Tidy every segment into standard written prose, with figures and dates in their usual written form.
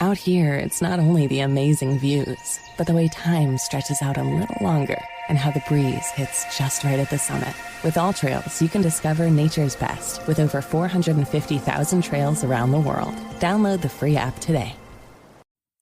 Out here, it's not only the amazing views, but the way time stretches out a little longer and how the breeze hits just right at the summit. With All Trails, you can discover nature's best with over 450,000 trails around the world. Download the free app today.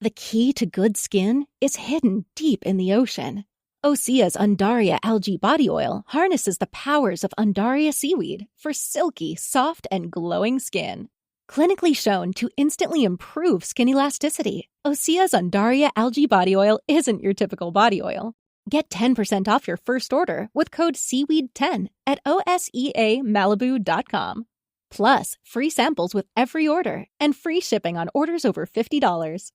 The key to good skin is hidden deep in the ocean. Osea's Undaria algae body oil harnesses the powers of Undaria seaweed for silky, soft, and glowing skin. Clinically shown to instantly improve skin elasticity, Osea's Undaria algae body oil isn't your typical body oil. Get 10% off your first order with code SEAWEED10 at OSEAMalibu.com. Plus, free samples with every order and free shipping on orders over $50.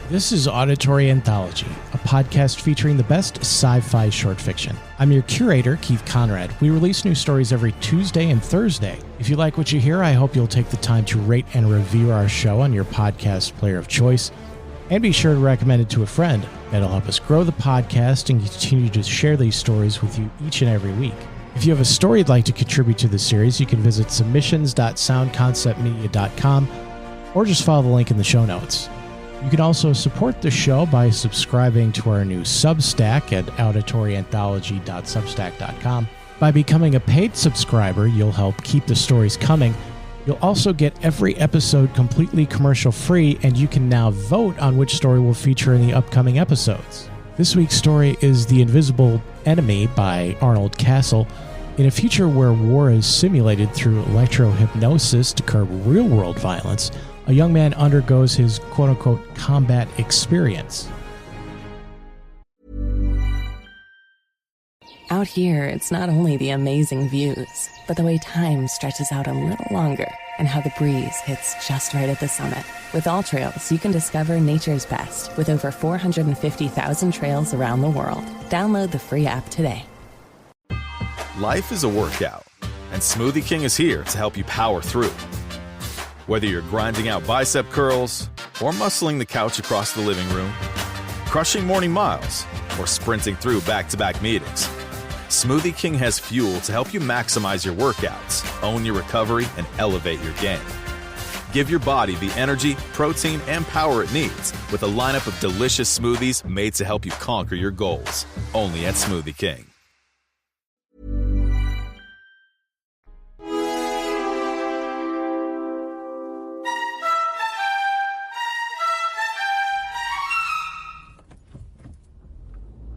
This is Auditory Anthology, a podcast featuring the best sci-fi short fiction. I'm your curator, Keith Conrad. We release new stories every Tuesday and Thursday. If you like what you hear, I hope you'll take the time to rate and review our show on your podcast player of choice. And be sure to recommend it to a friend. That'll help us grow the podcast and continue to share these stories with you each and every week. If you have a story you'd like to contribute to the series, you can visit submissions.soundconceptmedia.com or just follow the link in the show notes. You can also support the show by subscribing to our new Substack at auditoryanthology.substack.com. By becoming a paid subscriber, you'll help keep the stories coming. You'll also get every episode completely commercial-free, and you can now vote on which story will feature in the upcoming episodes. This week's story is The Invisible Enemy by Arnold Castle. In a future where war is simulated through electrohypnosis to curb real-world violence, a young man undergoes his quote-unquote combat experience. Out here, it's not only the amazing views, but the way time stretches out a little longer and how the breeze hits just right at the summit. With All Trails, you can discover nature's best with over 450,000 trails around the world. Download the free app today. Life is a workout, and Smoothie King is here to help you power through. Whether you're grinding out bicep curls or muscling the couch across the living room, crushing morning miles, or sprinting through back-to-back meetings, Smoothie King has fuel to help you maximize your workouts, own your recovery, and elevate your game. Give your body the energy, protein, and power it needs with a lineup of delicious smoothies made to help you conquer your goals. Only at Smoothie King.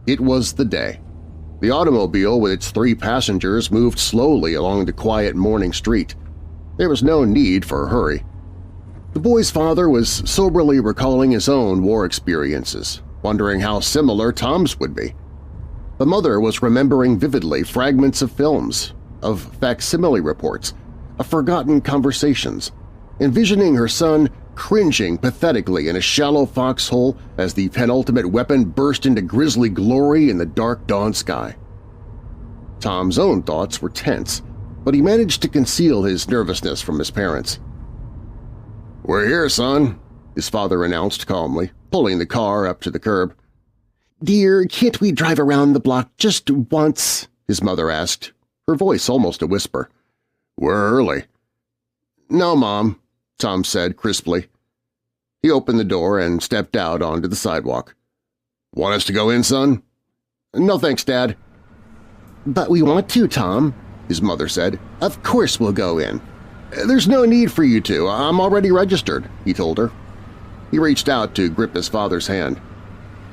It was the day. The automobile with its 3 passengers moved slowly along the quiet morning street. There was no need for a hurry. The boy's father was soberly recalling his own war experiences, wondering how similar Tom's would be. The mother was remembering vividly fragments of films, of facsimile reports, of forgotten conversations, envisioning her son cringing pathetically in a shallow foxhole as the penultimate weapon burst into grisly glory in the dark dawn sky. Tom's own thoughts were tense, but he managed to conceal his nervousness from his parents. "We're here, son," his father announced calmly, pulling the car up to the curb. "Dear, can't we drive around the block just once?" his mother asked, her voice almost a whisper. "We're early." "No, Mom," Tom said crisply. He opened the door and stepped out onto the sidewalk. "Want us to go in, son?" "No thanks, Dad." "But we want to, Tom," his mother said. "Of course we'll go in." "There's no need for you to. I'm already registered," he told her. He reached out to grip his father's hand.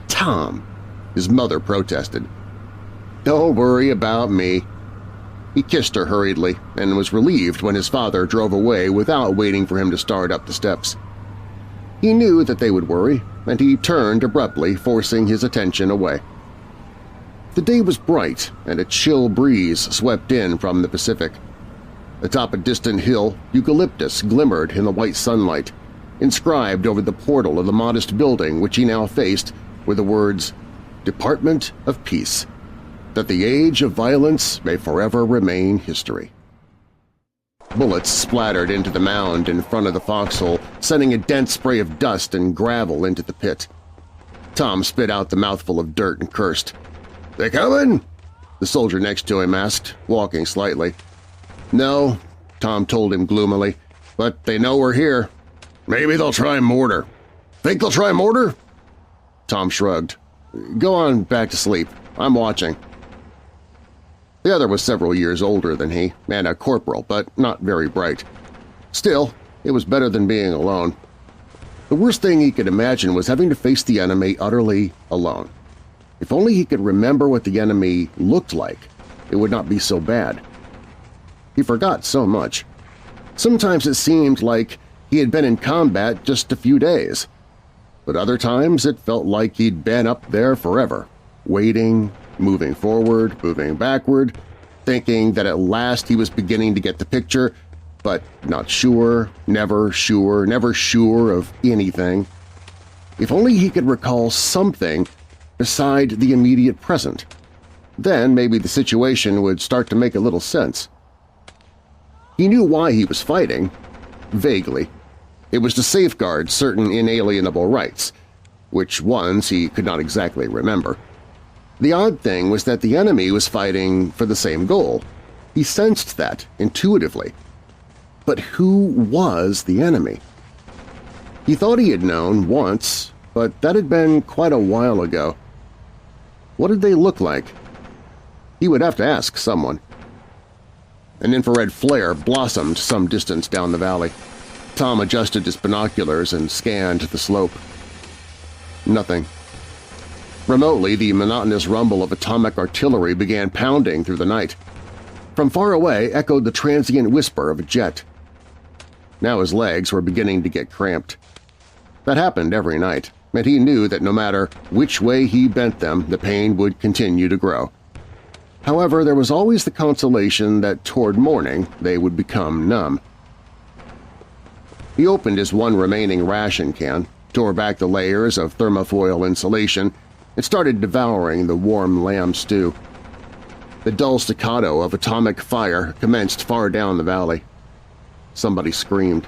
"Tom," his mother protested. "Don't worry about me." He kissed her hurriedly and was relieved when his father drove away without waiting for him to start up the steps. He knew that they would worry, and he turned abruptly, forcing his attention away. The day was bright, and a chill breeze swept in from the Pacific. Atop a distant hill, eucalyptus glimmered in the white sunlight. Inscribed over the portal of the modest building which he now faced were the words, "Department of Peace," that the age of violence may forever remain history. Bullets splattered into the mound in front of the foxhole, sending a dense spray of dust and gravel into the pit. Tom spit out the mouthful of dirt and cursed. "They coming?" the soldier next to him asked, walking slightly. "No," Tom told him gloomily. but they know we're here. Maybe they'll try mortar. Think they'll try mortar? Tom shrugged. Go on back to sleep. I'm watching. The other was several years older than he, and a corporal, but not very bright. Still, it was better than being alone. The worst thing he could imagine was having to face the enemy utterly alone. If only he could remember what the enemy looked like, it would not be so bad. He forgot so much. Sometimes it seemed like he had been in combat just a few days, but other times it felt like he'd been up there forever, waiting, moving forward, moving backward, thinking that at last he was beginning to get the picture, but not sure, never sure of anything. If only he could recall something beside the immediate present. Then maybe the situation would start to make a little sense. He knew why he was fighting, vaguely. It was to safeguard certain inalienable rights, which ones he could not exactly remember. The odd thing was that the enemy was fighting for the same goal. He sensed that intuitively. But who was the enemy? He thought he had known once, but that had been quite a while ago. What did they look like? He would have to ask someone. An infrared flare blossomed some distance down the valley. Tom adjusted his binoculars and scanned the slope. Nothing. Remotely, the monotonous rumble of atomic artillery began pounding through the night. From far away echoed the transient whisper of a jet. Now his legs were beginning to get cramped. That happened every night, and he knew that no matter which way he bent them, the pain would continue to grow. However, there was always the consolation that toward morning they would become numb. He opened his one remaining ration can, tore back the layers of thermofoil insulation, and started devouring the warm lamb stew. The dull staccato of atomic fire commenced far down the valley. Somebody screamed.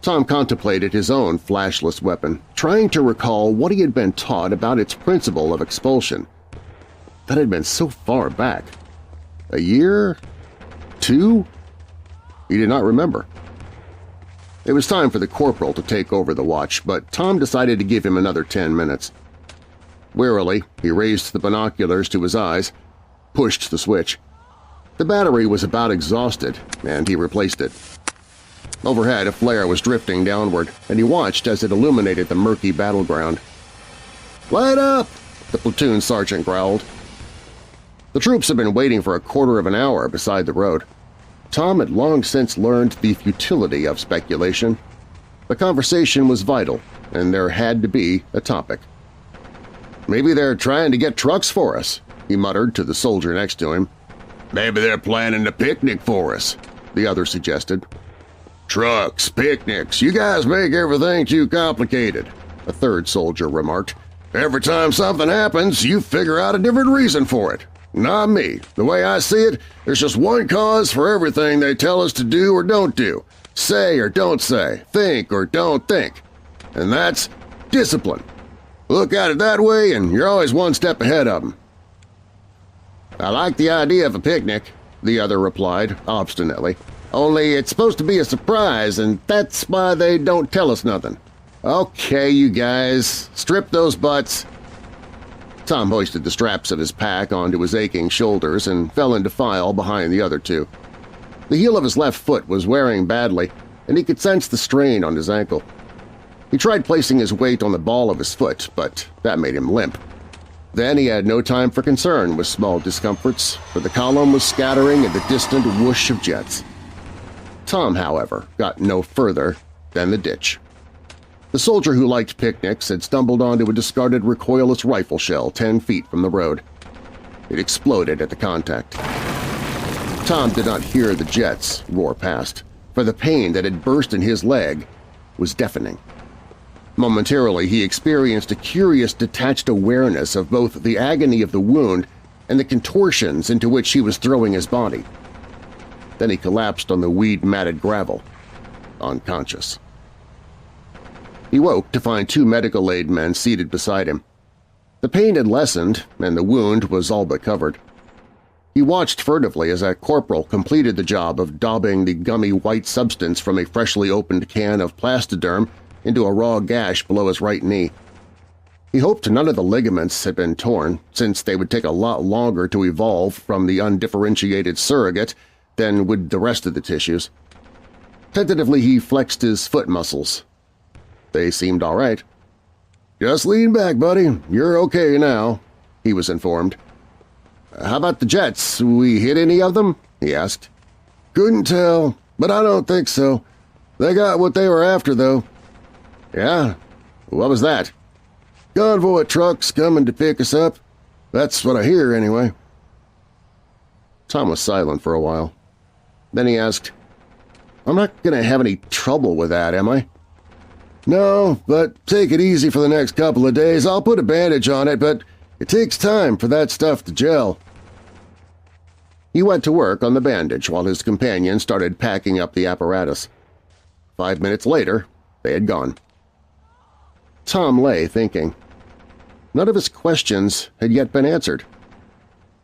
Tom contemplated his own flashless weapon, trying to recall what he had been taught about its principle of expulsion. That had been so far back. A year? 2? He did not remember. It was time for the corporal to take over the watch, but Tom decided to give him another 10 minutes. Wearily, he raised the binoculars to his eyes, pushed the switch. The battery was about exhausted, and he replaced it. Overhead, a flare was drifting downward, and he watched as it illuminated the murky battleground. "Light up!" the platoon sergeant growled. The troops had been waiting for a quarter of an hour beside the road. Tom had long since learned the futility of speculation. The conversation was vital, and there had to be a topic. "Maybe they're trying to get trucks for us," he muttered to the soldier next to him. "Maybe they're planning a picnic for us," the other suggested. "Trucks, picnics, you guys make everything too complicated," a third soldier remarked. "Every time something happens, you figure out a different reason for it. Not me. The way I see it, there's just one cause for everything they tell us to do or don't do, say or don't say, think or don't think. And that's discipline. Look at it that way and you're always one step ahead of them." "I like the idea of a picnic," the other replied obstinately. "Only it's supposed to be a surprise, and that's why they don't tell us nothing. Okay, you guys, strip those butts." Tom hoisted the straps of his pack onto his aching shoulders and fell into file behind the other two. The heel of his left foot was wearing badly, and he could sense the strain on his ankle. He tried placing his weight on the ball of his foot, but that made him limp. Then he had no time for concern with small discomforts, for the column was scattering in the distant whoosh of jets. Tom, however, got no further than the ditch. The soldier who liked picnics had stumbled onto a discarded recoilless rifle shell 10 feet from the road. It exploded at the contact. Tom did not hear the jets roar past, for the pain that had burst in his leg was deafening. Momentarily, he experienced a curious detached awareness of both the agony of the wound and the contortions into which he was throwing his body. Then he collapsed on the weed-matted gravel, unconscious. He woke to find 2 medical aid men seated beside him. The pain had lessened, and the wound was all but covered. He watched furtively as a corporal completed the job of daubing the gummy white substance from a freshly opened can of plastiderm into a raw gash below his right knee. He hoped none of the ligaments had been torn, since they would take a lot longer to evolve from the undifferentiated surrogate than would the rest of the tissues. Tentatively, he flexed his foot muscles. They seemed all right. "Just lean back, buddy. You're okay now," he was informed. "How about the jets? We hit any of them?" he asked. "Couldn't tell, but I don't think so. They got what they were after, though." "Yeah? What was that?" "Convoy trucks coming to pick us up. That's what I hear, anyway." Tom was silent for a while. Then he asked, "I'm not going to have any trouble with that, am I?" "No, but take it easy for the next couple of days. I'll put a bandage on it, but it takes time for that stuff to gel." He went to work on the bandage while his companion started packing up the apparatus. 5 minutes later, they had gone. Tom lay thinking. None of his questions had yet been answered.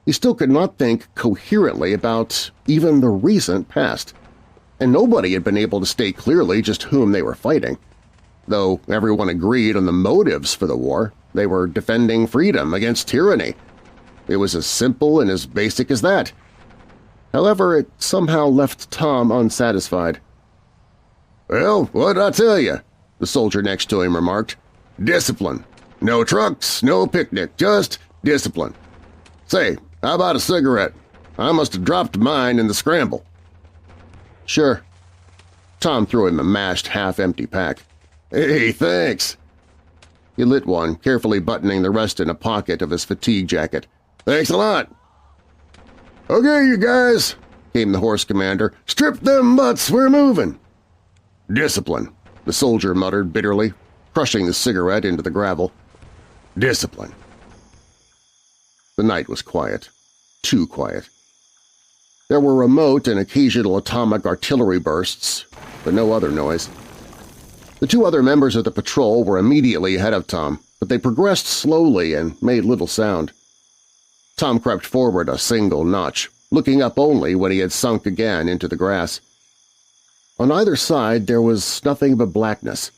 He still could not think coherently about even the recent past, and nobody had been able to state clearly just whom they were fighting. Though everyone agreed on the motives for the war, they were defending freedom against tyranny. It was as simple and as basic as that. However, it somehow left Tom unsatisfied. "Well, what'd I tell you?" the soldier next to him remarked. "Discipline. No trucks, no picnic, just discipline. Say, how about a cigarette? I must have dropped mine in the scramble." "Sure." Tom threw him a mashed, half-empty pack. "Hey, thanks." He lit one, carefully buttoning the rest in a pocket of his fatigue jacket. "Thanks a lot." "Okay, you guys," came the horse commander. "Strip them butts, we're moving." "Discipline," the soldier muttered bitterly, crushing the cigarette into the gravel. "Discipline." The night was quiet. Too quiet. There were remote and occasional atomic artillery bursts, but no other noise. The two other members of the patrol were immediately ahead of Tom, but they progressed slowly and made little sound. Tom crept forward a single notch, looking up only when he had sunk again into the grass. On either side there was nothing but blackness.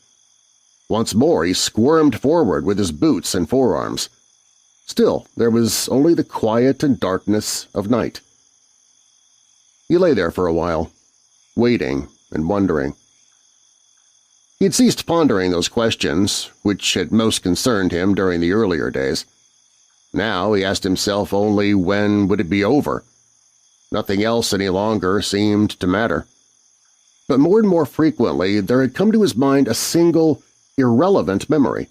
Once more he squirmed forward with his boots and forearms. Still, there was only the quiet and darkness of night. He lay there for a while, waiting and wondering. He had ceased pondering those questions, which had most concerned him during the earlier days. Now he asked himself only when would it be over. Nothing else any longer seemed to matter. But more and more frequently there had come to his mind a single, irrelevant memory.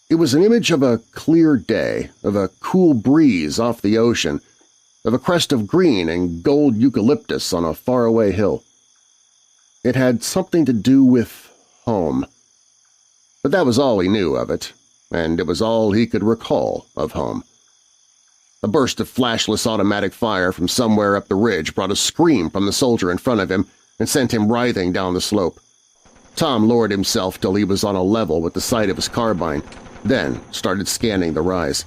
It was an image of a clear day, of a cool breeze off the ocean, of a crest of green and gold eucalyptus on a faraway hill. It had something to do with home. But that was all he knew of it, and it was all he could recall of home. A burst of flashless automatic fire from somewhere up the ridge brought a scream from the soldier in front of him and sent him writhing down the slope. Tom lowered himself till he was on a level with the sight of his carbine, then started scanning the rise.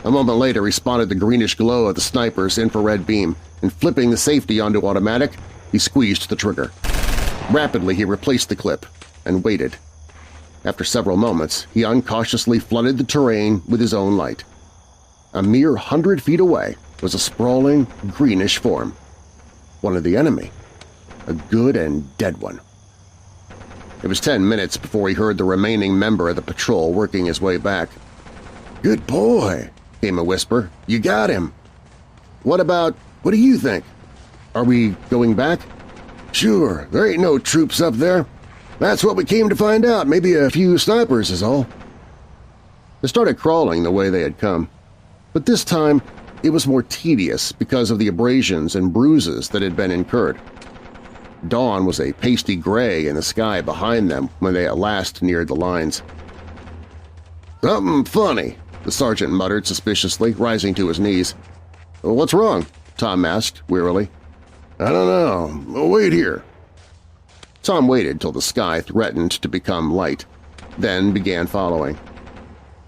A moment later he spotted the greenish glow of the sniper's infrared beam, and flipping the safety onto automatic, he squeezed the trigger. Rapidly he replaced the clip and waited. After several moments, he uncautiously flooded the terrain with his own light. A mere 100 feet away was a sprawling, greenish form. One of the enemy. A good and dead one. It was 10 minutes before he heard the remaining member of the patrol working his way back. "Good boy," came a whisper. "You got him." What do you think? Are we going back?" "Sure, there ain't no troops up there. That's what we came to find out. Maybe a few snipers is all." They started crawling the way they had come. But this time it was more tedious because of the abrasions and bruises that had been incurred. Dawn was a pasty gray in the sky behind them when they at last neared the lines. "Something funny," the sergeant muttered suspiciously, rising to his knees. "What's wrong?" Tom asked wearily. "I don't know. Wait here." Tom waited till the sky threatened to become light, then began following.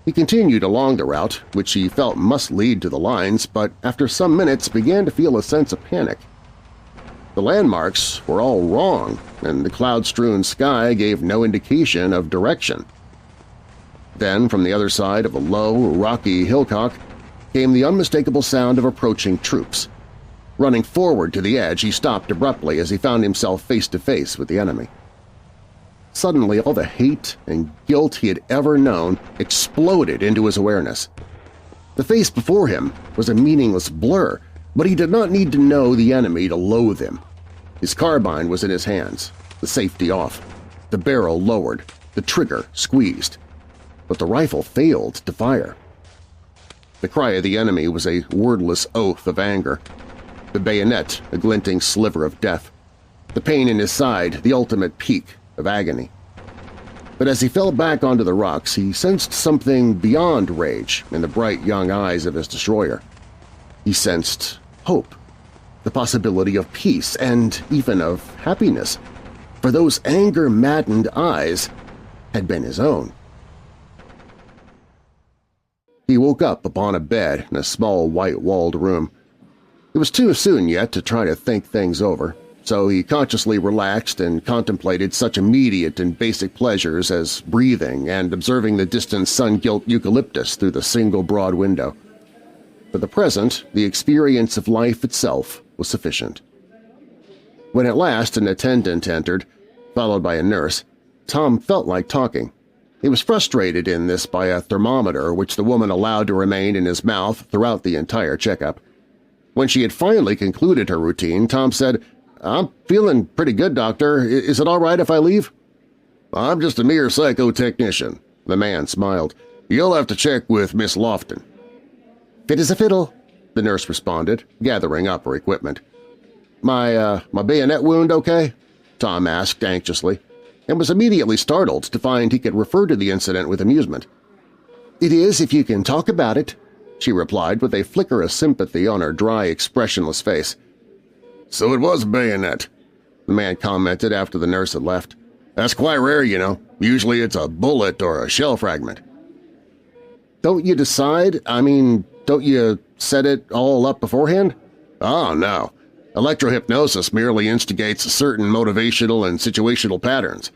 He continued along the route, which he felt must lead to the lines, but after some minutes began to feel a sense of panic. The landmarks were all wrong, and the cloud-strewn sky gave no indication of direction. Then, from the other side of a low, rocky hillcock, came the unmistakable sound of approaching troops. Running forward to the edge, he stopped abruptly as he found himself face-to-face with the enemy. Suddenly, all the hate and guilt he had ever known exploded into his awareness. The face before him was a meaningless blur, but he did not need to know the enemy to loathe him. His carbine was in his hands, the safety off, the barrel lowered, the trigger squeezed. But the rifle failed to fire. The cry of the enemy was a wordless oath of anger, the bayonet a glinting sliver of death, the pain in his side the ultimate peak of agony. But as he fell back onto the rocks, he sensed something beyond rage in the bright young eyes of his destroyer. He sensed hope, the possibility of peace and even of happiness, for those anger-maddened eyes had been his own. He woke up upon a bed in a small white-walled room. It was too soon yet to try to think things over, so he consciously relaxed and contemplated such immediate and basic pleasures as breathing and observing the distant sun-gilt eucalyptus through the single broad window. For the present, the experience of life itself was sufficient. When at last an attendant entered, followed by a nurse, Tom felt like talking. He was frustrated in this by a thermometer which the woman allowed to remain in his mouth throughout the entire checkup. When she had finally concluded her routine, Tom said, "I'm feeling pretty good, doctor. Is it all right if I leave?" "I'm just a mere psychotechnician," the man smiled. "You'll have to check with Miss Lofton." "Fit as a fiddle," the nurse responded, gathering up her equipment. My bayonet wound okay?" Tom asked anxiously, and was immediately startled to find he could refer to the incident with amusement. "It is if you can talk about it," she replied with a flicker of sympathy on her dry, expressionless face. "So it was a bayonet," the man commented after the nurse had left. "That's quite rare, you know. Usually it's a bullet or a shell fragment." "Don't you decide? Don't you set it all up beforehand?" "Oh, no. Electrohypnosis merely instigates certain motivational and situational patterns.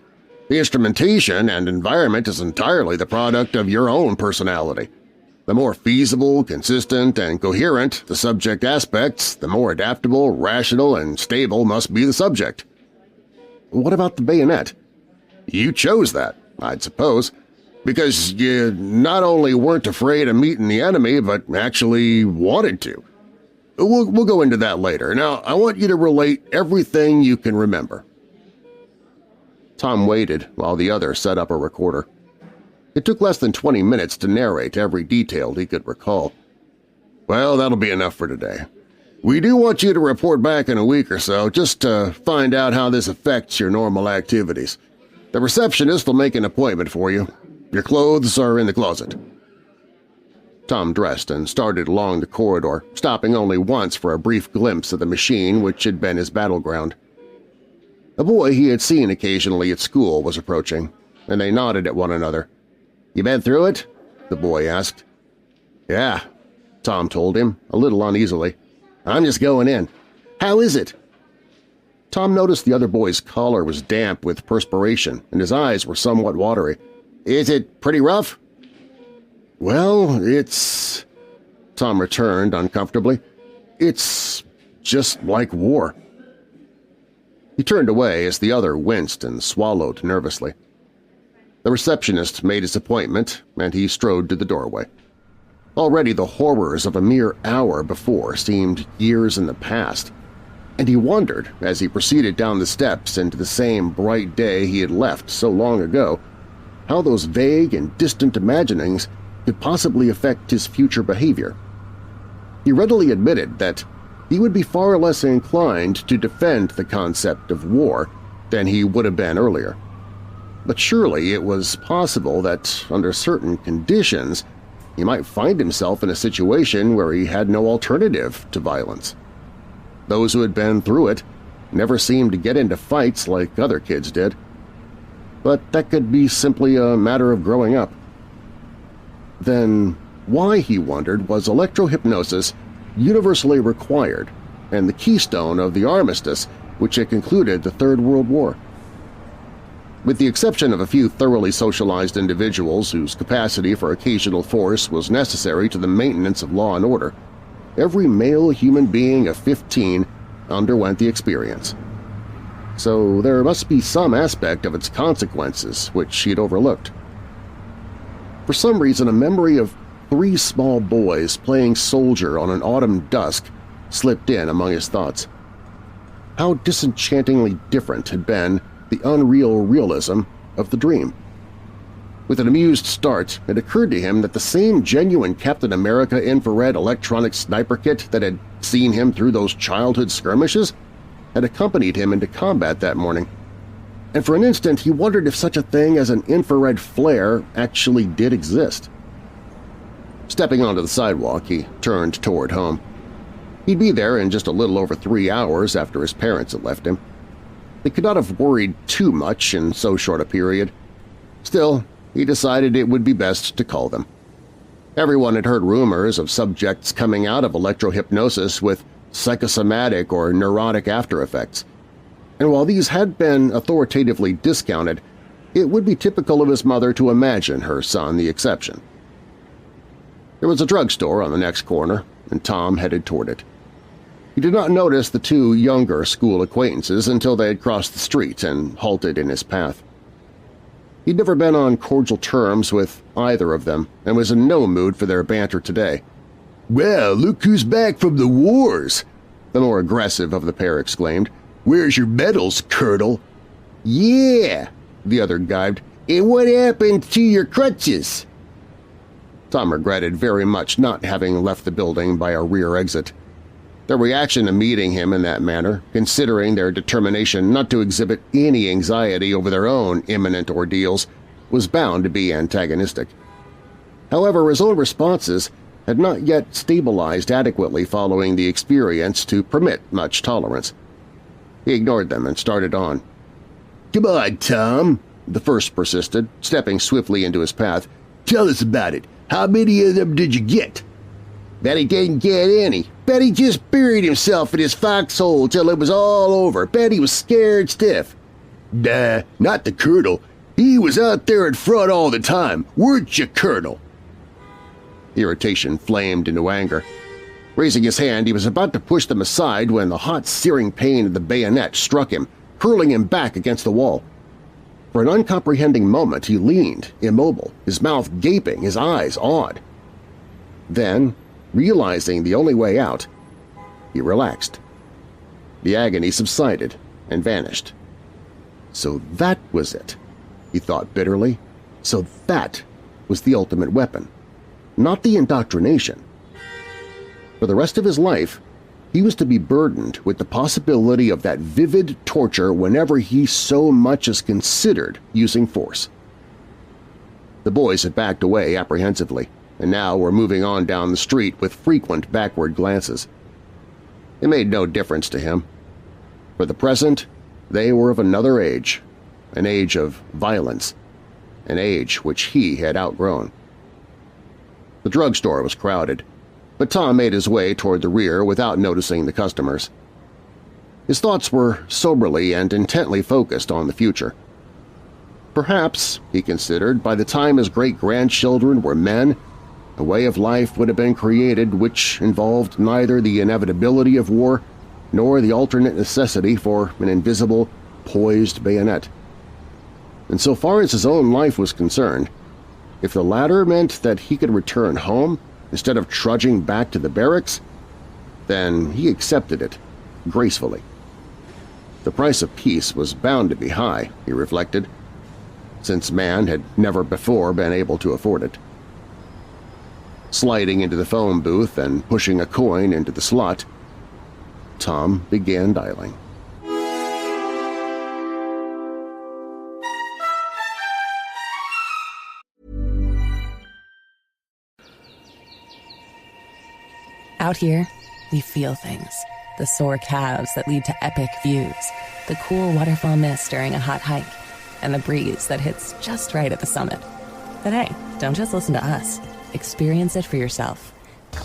The instrumentation and environment is entirely the product of your own personality. The more feasible, consistent, and coherent the subject aspects, the more adaptable, rational, and stable must be the subject." "What about the bayonet?" "You chose that, I'd suppose, because you not only weren't afraid of meeting the enemy, but actually wanted to. We'll go into that later. Now, I want you to relate everything you can remember." Tom waited while the other set up a recorder. It took less than 20 minutes to narrate every detail he could recall. "Well, that'll be enough for today. We do want you to report back in a week or so just to find out how this affects your normal activities. The receptionist will make an appointment for you. Your clothes are in the closet." Tom dressed and started along the corridor, stopping only once for a brief glimpse of the machine which had been his battleground. A boy he had seen occasionally at school was approaching, and they nodded at one another. "You been through it?" the boy asked. "Yeah," Tom told him, a little uneasily. "I'm just going in. How is it?" Tom noticed the other boy's collar was damp with perspiration and his eyes were somewhat watery. "Is it pretty rough?" "Well, it's—" Tom returned uncomfortably. "It's just like war." He turned away as the other winced and swallowed nervously. The receptionist made his appointment, and he strode to the doorway. Already the horrors of a mere hour before seemed years in the past, and he wondered, as he proceeded down the steps into the same bright day he had left so long ago, how those vague and distant imaginings could possibly affect his future behavior. He readily admitted that he would be far less inclined to defend the concept of war than he would have been earlier. But surely it was possible that, under certain conditions, he might find himself in a situation where he had no alternative to violence. Those who had been through it never seemed to get into fights like other kids did. But that could be simply a matter of growing up. Then why, he wondered, was electrohypnosis universally required and the keystone of the armistice which had concluded the Third World War? With the exception of a few thoroughly socialized individuals whose capacity for occasional force was necessary to the maintenance of law and order, every male human being of 15 underwent the experience. So there must be some aspect of its consequences which he had overlooked. For some reason, a memory of 3 small boys playing soldier on an autumn dusk slipped in among his thoughts. How disenchantingly different had been the unreal realism of the dream. With an amused start, it occurred to him that the same genuine Captain America infrared electronic sniper kit that had seen him through those childhood skirmishes had accompanied him into combat that morning, and for an instant he wondered if such a thing as an infrared flare actually did exist. Stepping onto the sidewalk, he turned toward home. He'd be there in just a little over 3 hours after his parents had left him. They could not have worried too much in so short a period. Still, he decided it would be best to call them. Everyone had heard rumors of subjects coming out of electrohypnosis with psychosomatic or neurotic after effects, and while these had been authoritatively discounted, it would be typical of his mother to imagine her son the exception. There was a drugstore on the next corner, and Tom headed toward it. He did not notice the 2 younger school acquaintances until they had crossed the street and halted in his path. He'd never been on cordial terms with either of them and was in no mood for their banter today. "Well, look who's back from the wars!" the more aggressive of the pair exclaimed. "Where's your medals, Colonel?" "Yeah," the other gibed. "And what happened to your crutches?" Tom regretted very much not having left the building by a rear exit. Their reaction to meeting him in that manner, considering their determination not to exhibit any anxiety over their own imminent ordeals, was bound to be antagonistic. However, his own responses had not yet stabilized adequately following the experience to permit much tolerance. He ignored them and started on. "Come on, Tom," the first persisted, stepping swiftly into his path. "Tell us about it. How many of them did you get?" "Bet he didn't get any. Bet he just buried himself in his foxhole till it was all over. Bet he was scared stiff." "Nah, not the Colonel. He was out there in front all the time. Weren't you, Colonel?" Irritation flamed into anger. Raising his hand, he was about to push them aside when the hot, searing pain of the bayonet struck him, hurling him back against the wall. For an uncomprehending moment he leaned, immobile, his mouth gaping, his eyes awed. Then, realizing the only way out, he relaxed. The agony subsided and vanished. So that was it, he thought bitterly. So that was the ultimate weapon, not the indoctrination. For the rest of his life, he was to be burdened with the possibility of that vivid torture whenever he so much as considered using force. The boys had backed away apprehensively, and now were moving on down the street with frequent backward glances. It made no difference to him. For the present, they were of another age, an age of violence, an age which he had outgrown. The drugstore was crowded, but Tom made his way toward the rear without noticing the customers. His thoughts were soberly and intently focused on the future. Perhaps, he considered, by the time his great-grandchildren were men, a way of life would have been created which involved neither the inevitability of war nor the alternate necessity for an invisible, poised bayonet. And so far as his own life was concerned, if the latter meant that he could return home instead of trudging back to the barracks, then he accepted it gracefully. The price of peace was bound to be high, he reflected, since man had never before been able to afford it. Sliding into the phone booth and pushing a coin into the slot, Tom began dialing. Out here, we feel things. The sore calves that lead to epic views, the cool waterfall mist during a hot hike, and the breeze that hits just right at the summit. But hey, don't just listen to us. experience it for yourself.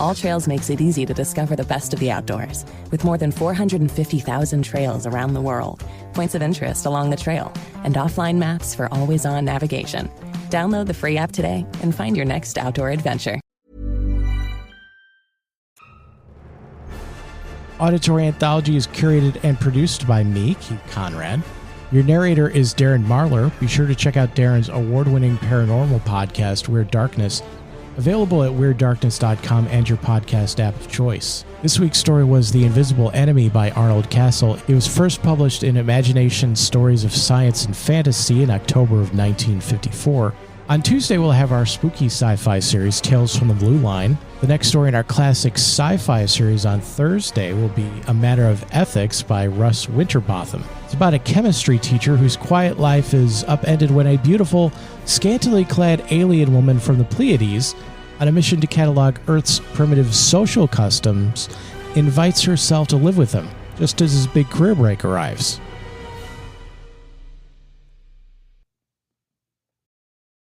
All Trails makes it easy to discover the best of the outdoors, with more than 450,000 trails around the world, points of interest along the trail, and offline maps for always-on navigation. Download the free app today and find your next outdoor adventure. Auditory Anthology is curated and produced by me, Keith Conrad. Your narrator is Darren Marlar. Be sure to check out Darren's award-winning paranormal podcast, Weird Darkness, available at WeirdDarkness.com and your podcast app of choice. This week's story was The Invisible Enemy by Arnold Castle. It was first published in Imagination Stories of Science and Fantasy in October of 1954. On Tuesday, we'll have our spooky sci-fi series, Tales from the Blue Line. The next story in our classic sci-fi series on Thursday will be A Matter of Ethics by Russ Winterbotham. It's about a chemistry teacher whose quiet life is upended when a beautiful, scantily clad alien woman from the Pleiades, on a mission to catalog Earth's primitive social customs, invites herself to live with him, just as his big career break arrives.